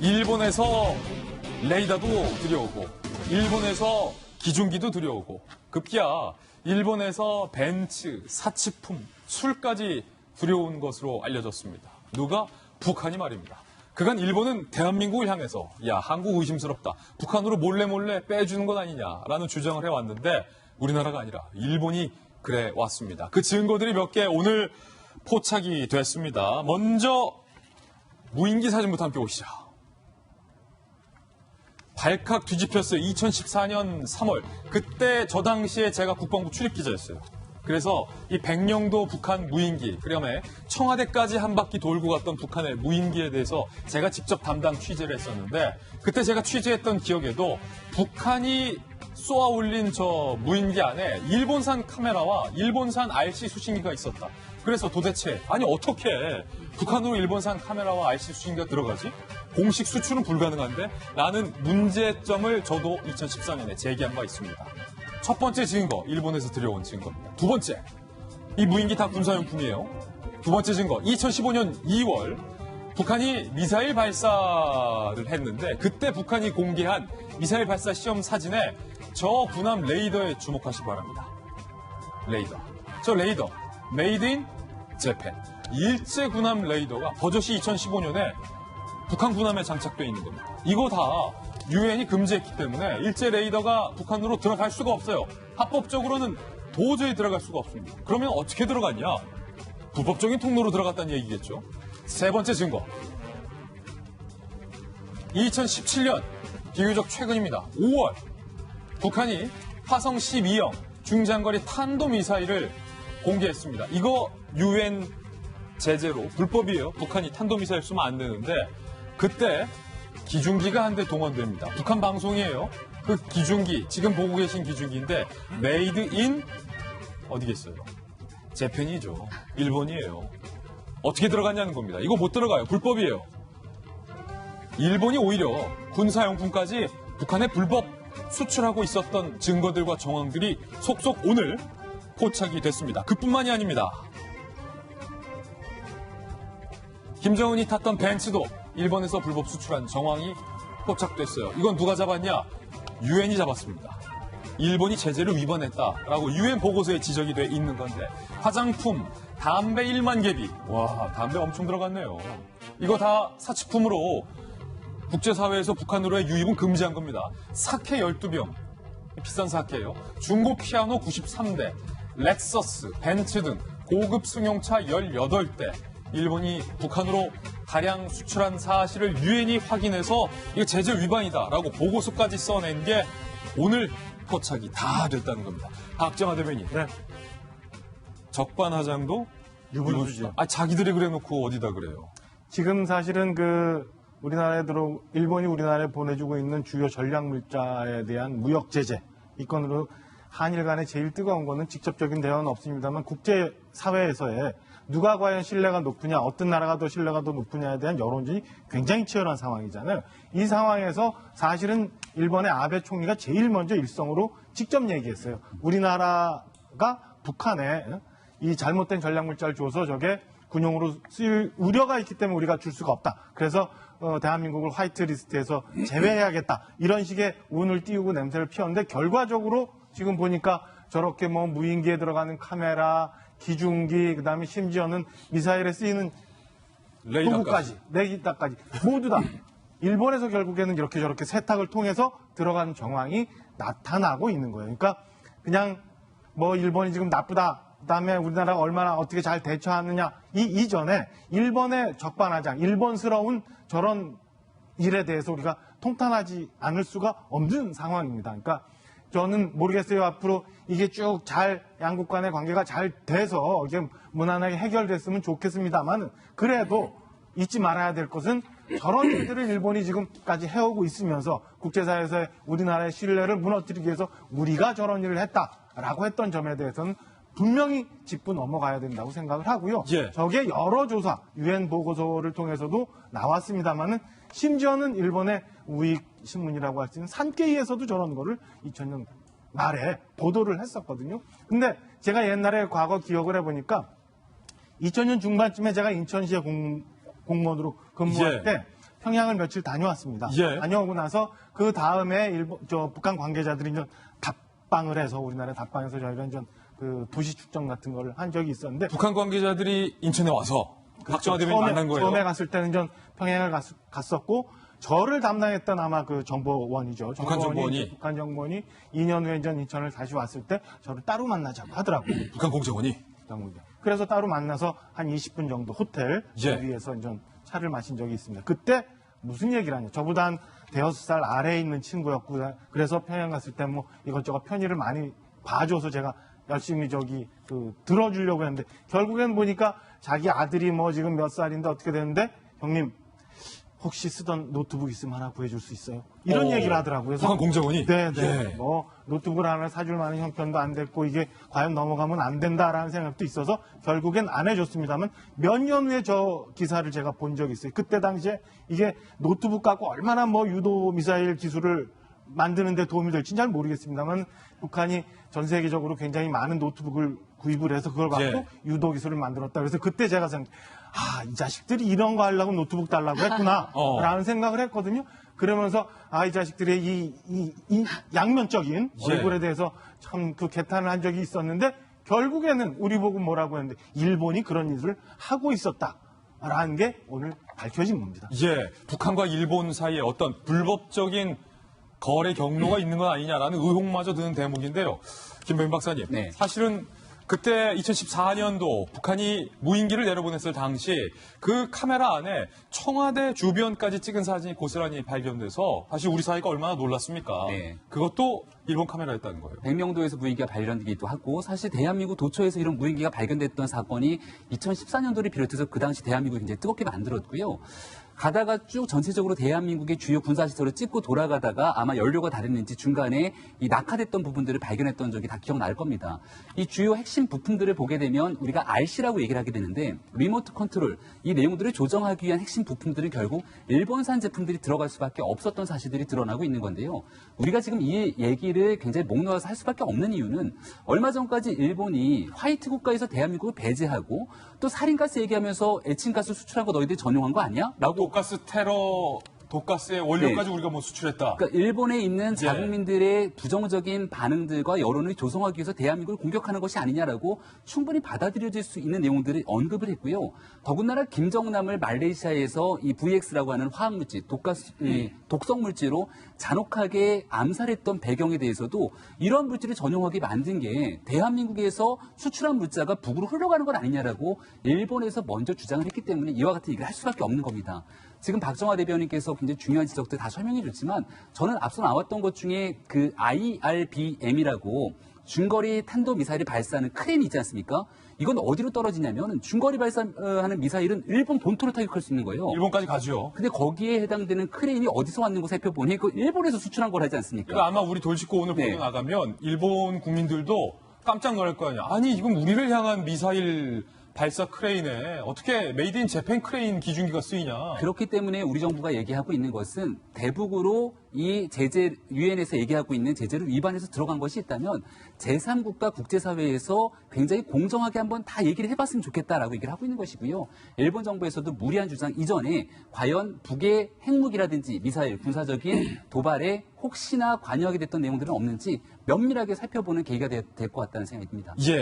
일본에서 레이더도 들여오고 일본에서 기중기도 들여오고 급기야 일본에서 벤츠, 사치품, 술까지 들여온 것으로 알려졌습니다. 누가? 북한이 말입니다. 그간 일본은 대한민국을 향해서 야 한국 의심스럽다. 북한으로 몰래 빼주는 것 아니냐라는 주장을 해왔는데 우리나라가 아니라 일본이 그래 왔습니다. 그 증거들이 몇 개 오늘 포착이 됐습니다. 먼저 무인기 사진부터 함께 보시죠. 발칵 뒤집혔어요. 2014년 3월. 그때 저 당시에 제가 국방부 출입기자였어요. 그래서 이 백령도 북한 무인기, 그다음에 청와대까지 한 바퀴 돌고 갔던 북한의 무인기에 대해서 제가 직접 담당 취재를 했었는데 그때 제가 취재했던 기억에도 북한이 쏘아 올린 저 무인기 안에 일본산 카메라와 일본산 RC 수신기가 있었다. 그래서 도대체 아니 어떻게 북한으로 일본산 카메라와 RC 수신기가 들어가지? 공식 수출은 불가능한데? 라는 문제점을 저도 2014년에 제기한 바 있습니다. 첫 번째 증거, 일본에서 들여온 증거입니다. 두 번째, 이 무인기 다 군사용품이에요. 두 번째 증거, 2015년 2월 북한이 미사일 발사를 했는데 그때 북한이 공개한 미사일 발사 시험 사진에 저 군함 레이더에 주목하시기 바랍니다. 레이더. 저 레이더, 메이드 인 재팬. 일제 군함 레이더가 버젓이 2015년에 북한 군함에 장착되어 있는 겁니다. 이거 다 유엔이 금지했기 때문에 일제 레이더가 북한으로 들어갈 수가 없어요. 합법적으로는 도저히 들어갈 수가 없습니다. 그러면 어떻게 들어갔냐? 불법적인 통로로 들어갔다는 얘기겠죠. 세 번째 증거. 2017년 비교적 최근입니다. 5월 북한이 화성 12형 중장거리 탄도미사일을 공개했습니다. 이거 유엔 제재로 불법이에요. 북한이 탄도미사일 쏘면 안 되는데 그때 기중기가 한 대 동원됩니다. 북한 방송이에요. 그 기중기, 지금 보고 계신 기중기인데 메이드 인 어디겠어요? 재팬이죠. 일본이에요. 어떻게 들어갔냐는 겁니다. 이거 못 들어가요. 불법이에요. 일본이 오히려 군사용품까지 북한에 불법 수출하고 있었던 증거들과 정황들이 속속 오늘 포착이 됐습니다. 그뿐만이 아닙니다. 김정은이 탔던 벤츠도 일본에서 불법 수출한 정황이 포착됐어요. 이건 누가 잡았냐? 유엔이 잡았습니다. 일본이 제재를 위반했다라고 유엔 보고서에 지적이 돼 있는 건데 화장품, 담배 1만 개비. 와, 담배 엄청 들어갔네요. 이거 다 사치품으로 국제사회에서 북한으로의 유입은 금지한 겁니다. 사케 12병, 비싼 사케예요. 중고 피아노 93대, 렉서스, 벤츠 등 고급 승용차 18대. 일본이 북한으로 다량 수출한 사실을 유엔이 확인해서 이거 제재 위반이다라고 보고서까지 써낸 게 오늘 포착이 다 됐다는 겁니다. 박정화 대변인. 네. 적반하장도 유불수지. 자기들이 그래놓고 어디다 그래요? 지금 사실은 우리나라에 일본이 우리나라에 보내주고 있는 주요 전략물자에 대한 무역 제재 이 건으로 한일 간에 제일 뜨거운 거는 직접적인 대화는 없습니다만 국제사회에서의 누가 과연 신뢰가 높으냐, 어떤 나라가 더 신뢰가 더 높으냐에 대한 여론전이 굉장히 치열한 상황이잖아요. 이 상황에서 사실은 일본의 아베 총리가 제일 먼저 일성으로 직접 얘기했어요. 우리나라가 북한에 이 잘못된 전략물자를 줘서 저게 군용으로 쓰일 우려가 있기 때문에 우리가 줄 수가 없다. 그래서 대한민국을 화이트 리스트에서 제외해야겠다. 이런 식의 운을 띄우고 냄새를 피웠는데 결과적으로 지금 보니까 저렇게 무인기에 들어가는 카메라, 기중기, 그다음에 심지어는 미사일에 쓰이는 레이더까지 모두 다 일본에서 결국에는 이렇게 저렇게 세탁을 통해서 들어가는 정황이 나타나고 있는 거예요. 그러니까 그냥 일본이 지금 나쁘다. 그다음에 우리나라가 얼마나 어떻게 잘 대처하느냐 이전에 일본의 적반하장, 일본스러운 저런 일에 대해서 우리가 통탄하지 않을 수가 없는 상황입니다. 그러니까 저는 모르겠어요. 앞으로 이게 쭉 양국 간의 관계가 잘 돼서 이게 무난하게 해결됐으면 좋겠습니다만 그래도 잊지 말아야 될 것은 저런 일들을 일본이 지금까지 해오고 있으면서 국제사회에서의 우리나라의 신뢰를 무너뜨리기 위해서 우리가 저런 일을 했다라고 했던 점에 대해서는 분명히 짚고 넘어가야 된다고 생각을 하고요. 예. 저게 여러 조사, 유엔 보고서를 통해서도 나왔습니다만은 심지어는 일본의 우익 신문이라고 할 수 있는 산케이에서도 저런 거를 2000년 말에 보도를 했었거든요. 근데 제가 옛날에 과거 기억을 해보니까 2000년 중반쯤에 제가 인천시에 공무원으로 근무할 때 평양을 며칠 다녀왔습니다. 예. 다녀오고 나서 그 다음에 북한 관계자들이 이제 답방을 해서 우리나라 답방에서 저희가 이제 그 도시 축전 같은 걸 한 적이 있었는데 북한 관계자들이 인천에 와서 박정화 대변인 만난 거예요. 처음에 갔을 때는 전 평양을 갔었고 저를 담당했던 아마 그 정보원이죠. 북한 정보원이? 북한 정보원이 2년 후에 전 인천을 다시 왔을 때 저를 따로 만나자고 하더라고요. 북한 공정원이. 그래서 따로 만나서 한 20분 정도 호텔 예. 위에서 전 차를 마신 적이 있습니다. 그때 무슨 얘기를 하냐. 저보다 한 대여섯 살 아래에 있는 친구였고 그래서 평양 갔을 때 뭐 이것저것 편의를 많이 봐줘서 제가 열심히 들어주려고 했는데 결국엔 보니까 자기 아들이 뭐 지금 몇 살인데 어떻게 되는데 형님 혹시 쓰던 노트북 있으면 하나 구해줄 수 있어요? 이런 얘기를 하더라고요. 그래서 북한 공정원이? 네. 예. 뭐 노트북을 하나 사줄 만한 형편도 안 됐고 이게 과연 넘어가면 안 된다라는 생각도 있어서 결국엔 안 해줬습니다만 몇 년 후에 저 기사를 제가 본 적이 있어요. 그때 당시에 이게 노트북 갖고 얼마나 뭐 유도 미사일 기술을 만드는 데 도움이 될지 잘 모르겠습니다만 북한이 전 세계적으로 굉장히 많은 노트북을 구입을 해서 그걸 갖고 예. 유도 기술을 만들었다. 그래서 그때 제가 이 자식들이 이런 거 하려고 노트북 달라고 했구나 라는 생각을 했거든요. 그러면서 이 자식들의 이 양면적인 예. 얼굴에 대해서 참 그 개탄을 한 적이 있었는데 결국에는 우리 보고 뭐라고 했는데 일본이 그런 일을 하고 있었다라는 게 오늘 밝혀진 겁니다. 예, 북한과 일본 사이에 어떤 불법적인 거래 경로가 있는 건 아니냐라는 의혹마저 드는 대목인데요. 김병민 박사님, 네. 사실은 그때 2014년도 북한이 무인기를 내려보냈을 당시 그 카메라 안에 청와대 주변까지 찍은 사진이 고스란히 발견돼서 사실 우리 사회가 얼마나 놀랐습니까? 네. 그것도 일본 카메라였다는 거예요. 백령도에서 무인기가 발견되기도 하고 사실 대한민국 도처에서 이런 무인기가 발견됐던 사건이 2014년도를 비롯해서 그 당시 대한민국이 굉장히 뜨겁게 만들었고요. 가다가 쭉 전체적으로 대한민국의 주요 군사시설을 찍고 돌아가다가 아마 연료가 다랬는지 중간에 이 낙하됐던 부분들을 발견했던 적이 다 기억날 겁니다. 이 주요 핵심 부품들을 보게 되면 우리가 RC라고 얘기를 하게 되는데 리모트 컨트롤, 이 내용들을 조정하기 위한 핵심 부품들은 결국 일본산 제품들이 들어갈 수밖에 없었던 사실들이 드러나고 있는 건데요. 우리가 지금 이 얘기를 굉장히 목 놓아서 할 수밖에 없는 이유는 얼마 전까지 일본이 화이트 국가에서 대한민국을 배제하고 또 살인가스 얘기하면서 에친가스 수출한 거 너희들이 전용한 거 아니야? 라고 독가스의 원료까지 우리가 뭐 수출했다. 그러니까 일본에 있는 자국민들의 부정적인 반응들과 여론을 조성하기 위해서 대한민국을 공격하는 것이 아니냐라고 충분히 받아들여질 수 있는 내용들을 언급을 했고요. 더군다나 김정남을 말레이시아에서 이 VX라고 하는 화학물질, 독성물질로 잔혹하게 암살했던 배경에 대해서도 이러한 물질을 전용하게 만든 게 대한민국에서 수출한 물자가 북으로 흘러가는 건 아니냐라고 일본에서 먼저 주장을 했기 때문에 이와 같은 얘기를 할 수밖에 없는 겁니다. 지금 박정화 대변인께서 굉장히 중요한 지적들 다 설명해 줬지만 저는 앞서 나왔던 것 중에 그 IRBM이라고 중거리 탄도미사일을 발사하는 크레인이 있지 않습니까? 이건 어디로 떨어지냐면 중거리 발사하는 미사일은 일본 본토로 타격할 수 있는 거예요. 일본까지 가죠. 근데 거기에 해당되는 크레인이 어디서 왔는 거 살펴보니 그 일본에서 수출한 걸 하지 않습니까? 그러니까 아마 우리 돌직구 오늘 네. 보도 나가면 일본 국민들도 깜짝 놀랄 거 아니야. 아니 이건 우리를 향한 미사일 발사 크레인에 어떻게 메이드 인 재팬 크레인 기중기가 쓰이냐. 그렇기 때문에 우리 정부가 얘기하고 있는 것은 대북으로 이 제재, 유엔에서 얘기하고 있는 제재를 위반해서 들어간 것이 있다면 제3국가 국제사회에서 굉장히 공정하게 한번 다 얘기를 해봤으면 좋겠다라고 얘기를 하고 있는 것이고요. 일본 정부에서도 무리한 주장 이전에 과연 북의 핵무기라든지 미사일, 군사적인 도발에 혹시나 관여하게 됐던 내용들은 없는지 면밀하게 살펴보는 계기가 될 것 같다는 생각이 듭니다. 예.